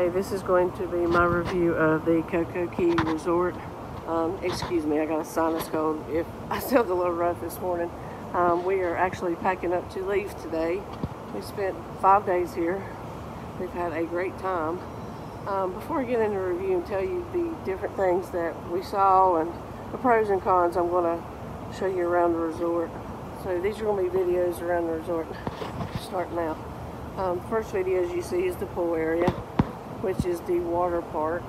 Okay, this is going to be my review of the Coco Key Resort. Excuse me, I got a sinus cold if I sound a little rough this morning. We are actually packing up to leave today. We spent 5 days here. We've had a great time. Before I get into the review and tell you the different things that we saw and the pros and cons, I'm going to show you around the resort. So these are going to be videos around the resort starting out. First video, as you see, is the pool area, which is the water park.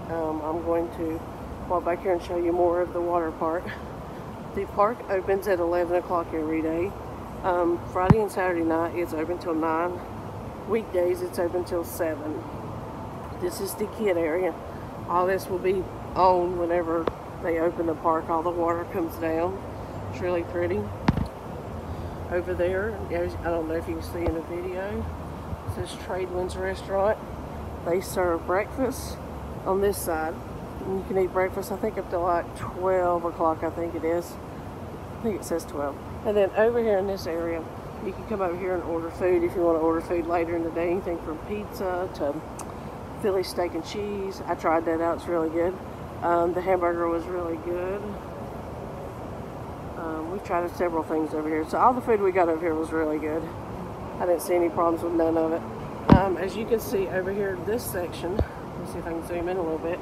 I'm going to walk back here and show you more of the water park. The park opens at 11 o'clock every day. Friday and Saturday night it's open till 9. Weekdays it's open till 7. This is the kid area. All this will be on whenever they open the park. All the water comes down. It's really pretty. Over there, I don't know if you can see in the video, it says Tradewinds Restaurant. They serve breakfast on this side. And you can eat breakfast, I think, up to like 12 o'clock, I think it is. I think it says 12. And then over here in this area, you can come over here and order food if you want to order food later in the day. Anything from pizza to Philly steak and cheese. I tried that out, it's really good. The hamburger was really good. We've tried several things over here. So all the food we got over here was really good. I didn't see any problems with none of it. As you can see over here, this section, let's see if I can zoom in a little bit.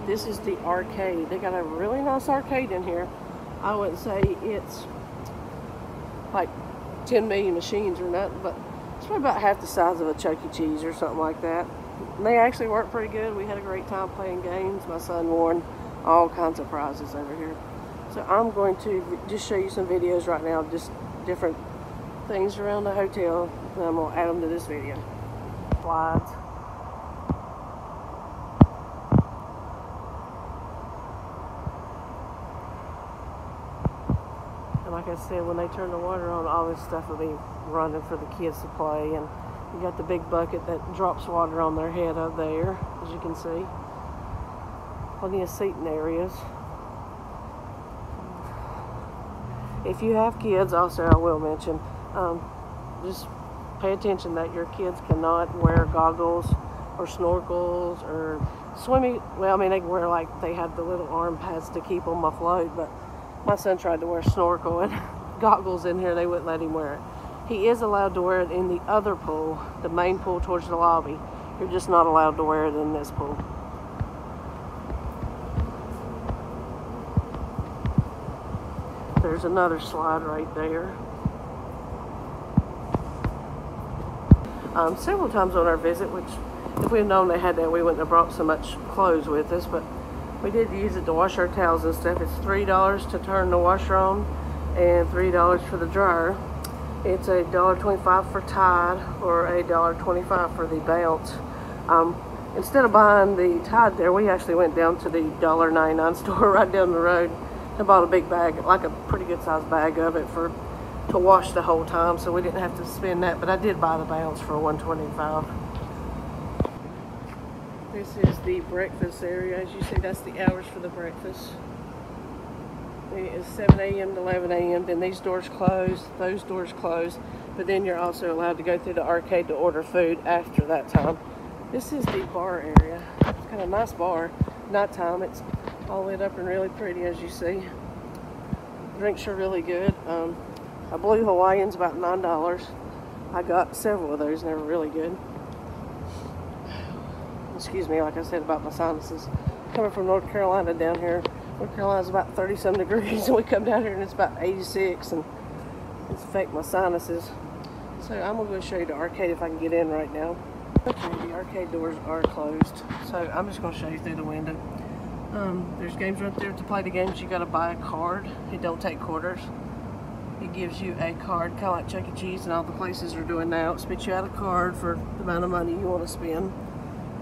This is the arcade. They got a really nice arcade in here. I wouldn't say it's like 10 million machines or nothing, but it's probably about half the size of a Chuck E. Cheese or something like that. And they actually work pretty good. We had a great time playing games. My son won all kinds of prizes over here. So I'm going to just show you some videos right now, just different things around the hotel, and I'm going to add them to this video. Slides. And like I said, when they turn the water on, all this stuff will be running for the kids to play. And you got the big bucket that drops water on their head up there, as you can see. Plenty of seating areas. If you have kids, also I will mention, just pay attention that your kids cannot wear goggles or snorkels or swimming. Well, I mean, they can wear, like, they have the little arm pads to keep them afloat, but my son tried to wear snorkel and goggles in here. They wouldn't let him wear it. He is allowed to wear it in the other pool, the main pool towards the lobby. You're just not allowed to wear it in this pool. There's another slide right there. Several times on our visit, which if we had known they had that, we wouldn't have brought so much clothes with us, but we did use it to wash our towels and stuff. It's $3 to turn the washer on and $3 for the dryer. It's $1.25 for Tide or $1.25 for the Bounce. Instead of buying the Tide there, we actually went down to the $1.99 store right down the road. I bought a big bag, like a pretty good sized bag of it to wash the whole time, so we didn't have to spend that, but I did buy the Bounce for $1.25. This is the breakfast area. As you see, that's the hours for the breakfast. It is 7 a.m. to 11 a.m. Then these doors close, those doors close, but then you're also allowed to go through the arcade to order food after that time. This is the bar area. It's kind of a nice bar. Nighttime, it's all lit up and really pretty, as you see. Drinks are really good. A Blue Hawaiian's about $9. I got several of those and they were really good. Excuse me, like I said about my sinuses. Coming from North Carolina down here, North Carolina's about 30-some degrees, and we come down here and it's about 86, and it's affecting my sinuses. So I'm gonna go show you the arcade if I can get in right now. Okay, the arcade doors are closed, so I'm just gonna show you through the window. There's games right there. To play the games, you gotta buy a card. It don't take quarters. It gives you a card, kind of like Chuck E. Cheese and all the places are doing now. It spits you out a card for the amount of money you want to spend,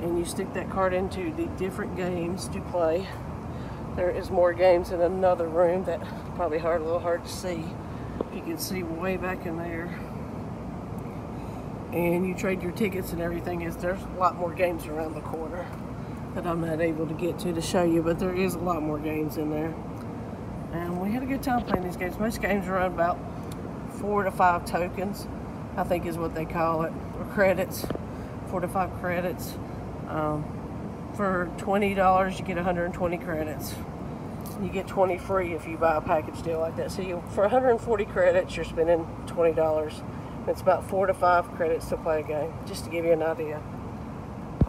and you stick that card into the different games to play. There is more games in another room that probably a little hard to see. You can see way back in there. And you trade your tickets and everything. There's a lot more games around the corner that I'm not able to get to show you, but there is a lot more games in there. And we had a good time playing these games. Most games are around about 4 to 5 tokens, I think is what they call it, or credits, 4 to 5 credits. For $20, you get 120 credits. You get 20 free if you buy a package deal like that. So for 140 credits, you're spending $20. It's about 4 to 5 credits to play a game, just to give you an idea.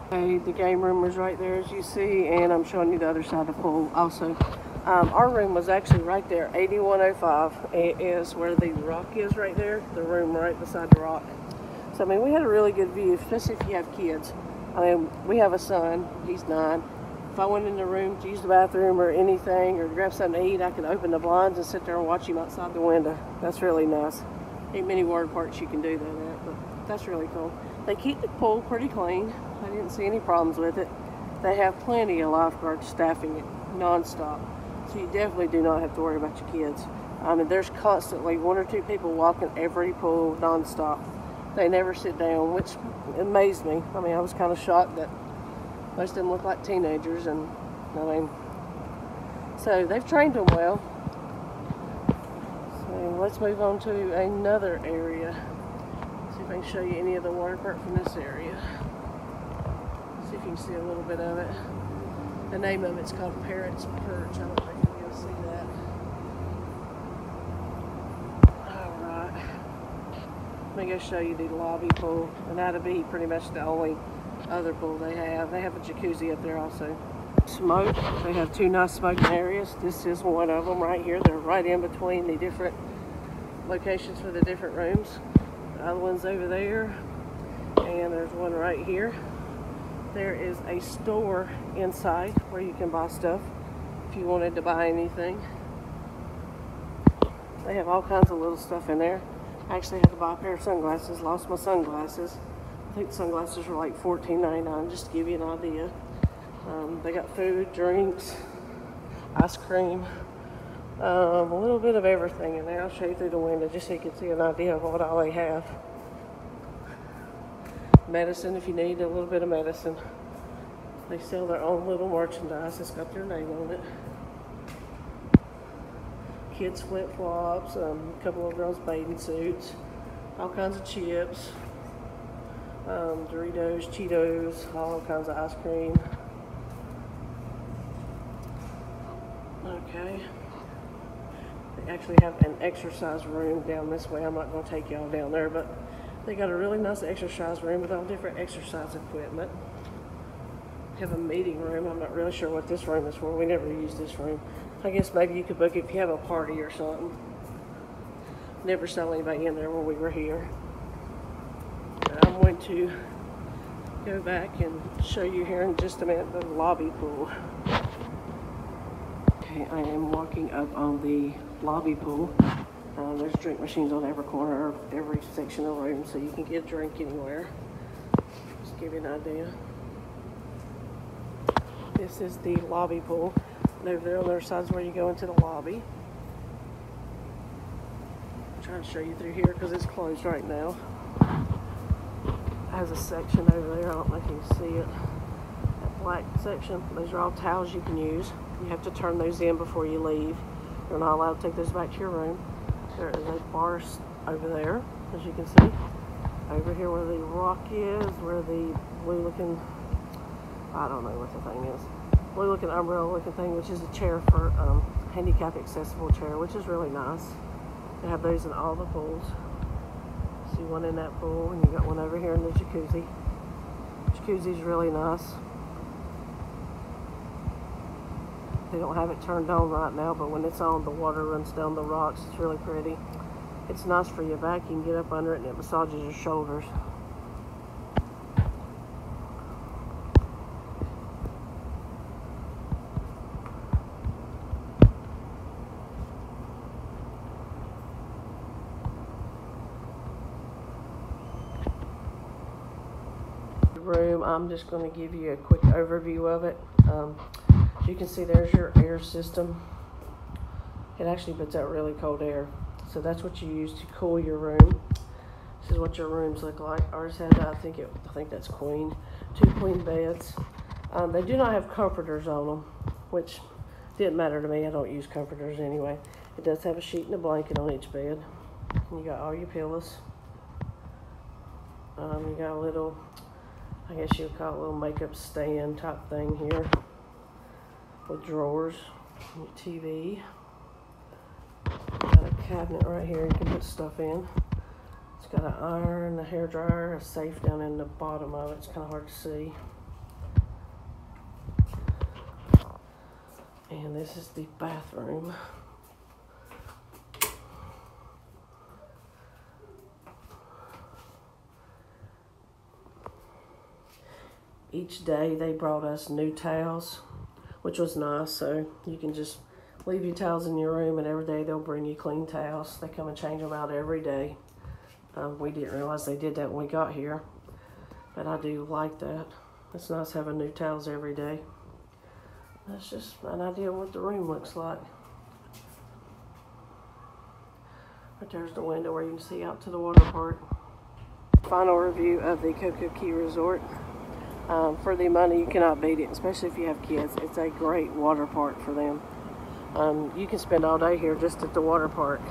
Okay, the game room was right there, as you see, and I'm showing you the other side of the pool also. Our room was actually right there, 8105. It is where the rock is right there, the room right beside the rock. So, I mean, we had a really good view, especially if you have kids. I mean, we have a son, he's 9. If I went in the room to use the bathroom or anything, or grab something to eat, I could open the blinds and sit there and watch him outside the window. That's really nice. Ain't many water parks you can do that at, but that's really cool. They keep the pool pretty clean. I didn't see any problems with it. They have plenty of lifeguards staffing it non-stop. So you definitely do not have to worry about your kids. I mean, there's constantly 1 or 2 people walking every pool non-stop. They never sit down, which amazed me. I mean, I was kind of shocked that most of them look like teenagers, and I mean, so they've trained them well. So let's move on to another area. See if I can show you any of the water park from this area. See if you can see a little bit of it. The name of it's called Parrot's Perch. I don't think you'll be able to see that. Alright. Let me go show you the lobby pool. And that'll be pretty much the only other pool they have. They have a jacuzzi up there also. Smoke. They have 2 nice smoking areas. This is one of them right here. They're right in between the different locations for the different rooms. The other one's over there. And there's one right here. There is a store inside where you can buy stuff if you wanted to buy anything. They have all kinds of little stuff in there. I actually had to buy a pair of sunglasses, lost my sunglasses. I think the sunglasses were like $14.99, just to give you an idea. They got food, drinks, ice cream, a little bit of everything in there. I'll show you through the window just so you can see an idea of what all they have. Medicine if you need a little bit of medicine. They sell their own little merchandise. It's got their name on it. Kids flip-flops, a couple of girls bathing suits, all kinds of chips, Doritos, Cheetos, all kinds of ice cream. Okay. They actually have an exercise room down this way. I'm not going to take y'all down there, but they got a really nice exercise room with all different exercise equipment. They have a meeting room. I'm not really sure what this room is for. We never use this room. I guess maybe you could book it if you have a party or something. Never saw anybody in there when we were here. But I'm going to go back and show you here in just a minute the lobby pool. Okay, I am walking up on the lobby pool. There's drink machines on every corner of every section of the room, so you can get a drink anywhere. Just give you an idea. This is the lobby pool. And over there on the other side is where you go into the lobby. I'm trying to show you through here because it's closed right now. It has a section over there. I don't know if you can see it. That black section. Those are all towels you can use. You have to turn those in before you leave. You're not allowed to take those back to your room. There is a bar over there, as you can see. Over here where the rock is, where the blue looking, I don't know what the thing is. Blue looking umbrella looking thing, which is a chair for handicap accessible chair, which is really nice. They have those in all the pools. See one in that pool, and you got one over here in the jacuzzi. Jacuzzi's really nice. They don't have it turned on right now, but when it's on, the water runs down the rocks. It's really pretty. It's nice for your back. You can get up under it and it massages your shoulders. The room, I'm just going to give you a quick overview of it. As you can see, there's your air system. It actually puts out really cold air. So that's what you use to cool your room. This is what your rooms look like. Ours had, I think that's queen. 2 queen beds. They do not have comforters on them, which didn't matter to me. I don't use comforters anyway. It does have a sheet and a blanket on each bed. You got all your pillows. You got a little I guess you would call it a little makeup stand type thing here with drawers, TV. Got a cabinet right here you can put stuff in. It's got an iron, a hair dryer, a safe down in the bottom of it. It's kind of hard to see. And this is the bathroom. Each day they brought us new towels, which was nice. So you can just leave your towels in your room, and every day they'll bring you clean towels. They come and change them out every day. We didn't realize they did that when we got here, but I do like that. It's nice having new towels every day. That's just an idea of what the room looks like. Right there's the window where you can see out to the water park. Final review of the Coco Key Resort. For the money, you cannot beat it, especially if you have kids. It's a great water park for them. You can spend all day here just at the water park.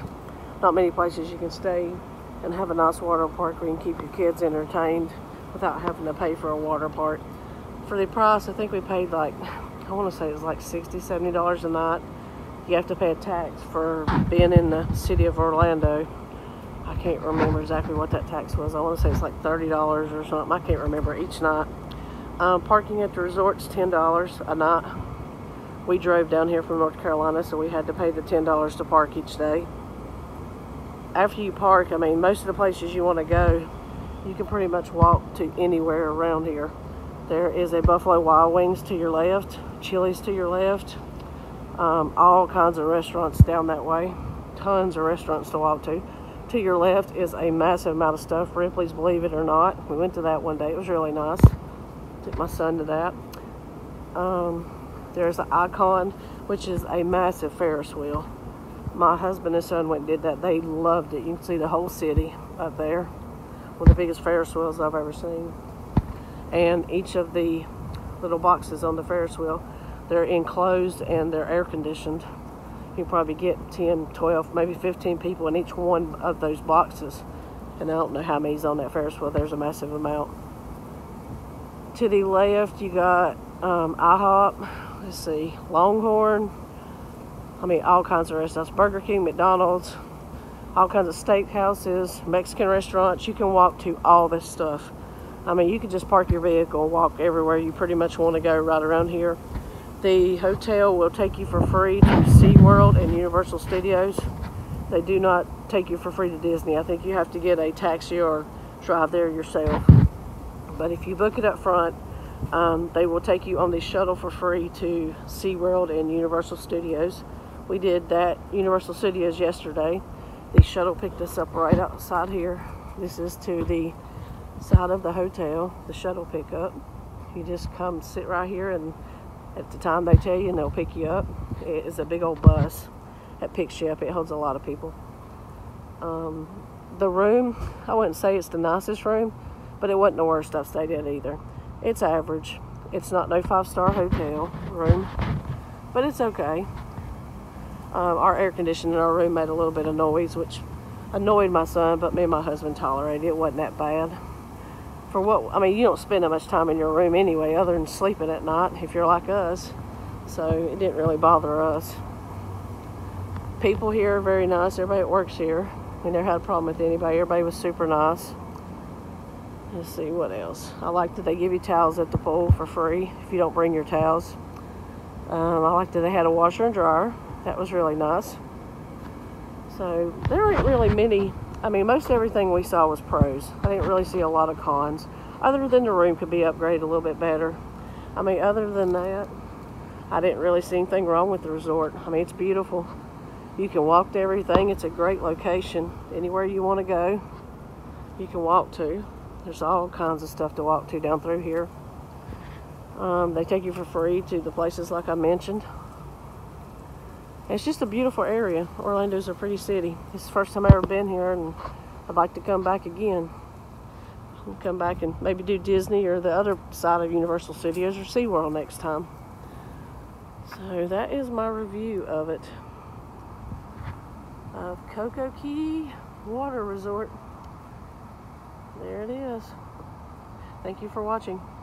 Not many places you can stay and have a nice water park where you can keep your kids entertained without having to pay for a water park. For the price, I think we paid like, I want to say it was like $60, $70 a night. You have to pay a tax for being in the city of Orlando. I can't remember exactly what that tax was. I want to say it's like $30 or something. I can't remember each night. Parking at the resort's $10 a night. We drove down here from North Carolina, so we had to pay the $10 to park each day. After you park, I mean, most of the places you want to go, you can pretty much walk to anywhere around here. There is a Buffalo Wild Wings to your left, Chili's to your left, all kinds of restaurants down that way. Tons of restaurants to walk to. To your left is a massive amount of stuff, Ripley's Believe It or Not. We went to that one day. It was really nice. Took my son to that. There's an Icon, which is a massive Ferris wheel. My husband and son went and did that. They loved it. You can see the whole city up there. One of the biggest Ferris wheels I've ever seen. And each of the little boxes on the Ferris wheel, they're enclosed and they're air conditioned. You can probably get 10, 12, maybe 15 people in each one of those boxes. And I don't know how many's on that Ferris wheel. There's a massive amount. To the left, you got IHOP, let's see, Longhorn, I mean, all kinds of restaurants, Burger King, McDonald's, all kinds of steakhouses, Mexican restaurants. You can walk to all this stuff. I mean, you can just park your vehicle and walk everywhere you pretty much want to go right around here. The hotel will take you for free to SeaWorld and Universal Studios. They do not take you for free to Disney. I think you have to get a taxi or drive there yourself. But if you book it up front, they will take you on the shuttle for free to SeaWorld and Universal Studios. We did that Universal Studios yesterday. The shuttle picked us up right outside here. This is to the side of the hotel, the shuttle pickup. You just come sit right here, and at the time they tell you, and they'll pick you up. It is a big old bus that picks you up. It holds a lot of people. The room, I wouldn't say it's the nicest room, but it wasn't the worst I've stayed at either. It's average. It's not no 5-star hotel room, but it's okay. Our air conditioning in our room made a little bit of noise, which annoyed my son, but me and my husband tolerated it. It wasn't that bad. For what, I mean, you don't spend that much time in your room anyway, other than sleeping at night, if you're like us. So it didn't really bother us. People here are very nice. Everybody that works here, we never had a problem with anybody. Everybody was super nice. Let's see what else. I like that they give you towels at the pool for free if you don't bring your towels. I like that they had a washer and dryer. That was really nice. So there aren't really many. I mean, most everything we saw was pros. I didn't really see a lot of cons, other than the room could be upgraded a little bit better. I mean, other than that, I didn't really see anything wrong with the resort. I mean, it's beautiful. You can walk to everything. It's a great location. Anywhere you want to go, you can walk to. There's all kinds of stuff to walk to down through here. They take you for free to the places like I mentioned. It's just a beautiful area. Orlando's a pretty city. It's the first time I've ever been here, and I'd like to come back again. Come back and maybe do Disney or the other side of Universal Studios or SeaWorld next time. So that is my review of it. Of Coco Key Water Resort. There it is. Thank you for watching.